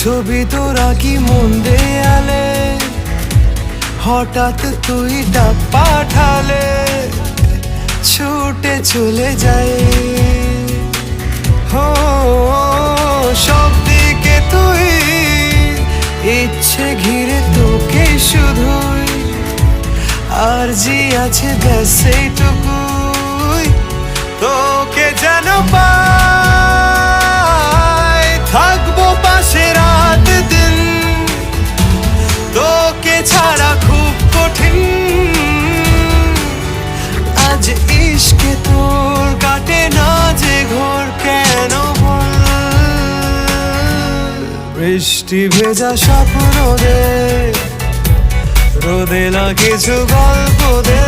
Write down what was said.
ছবি তোরা কি মন দেয়ালে, হঠাৎ তুই ডাক পাঠালে ছুটে চলে যায়। হো সব দিকে তুই, ইচ্ছে ঘিরে তোকে শুধুই, আর জি আছে ব্যাস এইটুকুই, তোকে যেন পাই, থাকবো পাশে রাত দিন, তোকে ছাড়া খুব কঠিন। আজ ইশকে তোর কাটে না যে ঘোর কেন বল, বৃষ্টি ভেজা স্বপ্ন দে, রোদে না কিছু গল্প দে।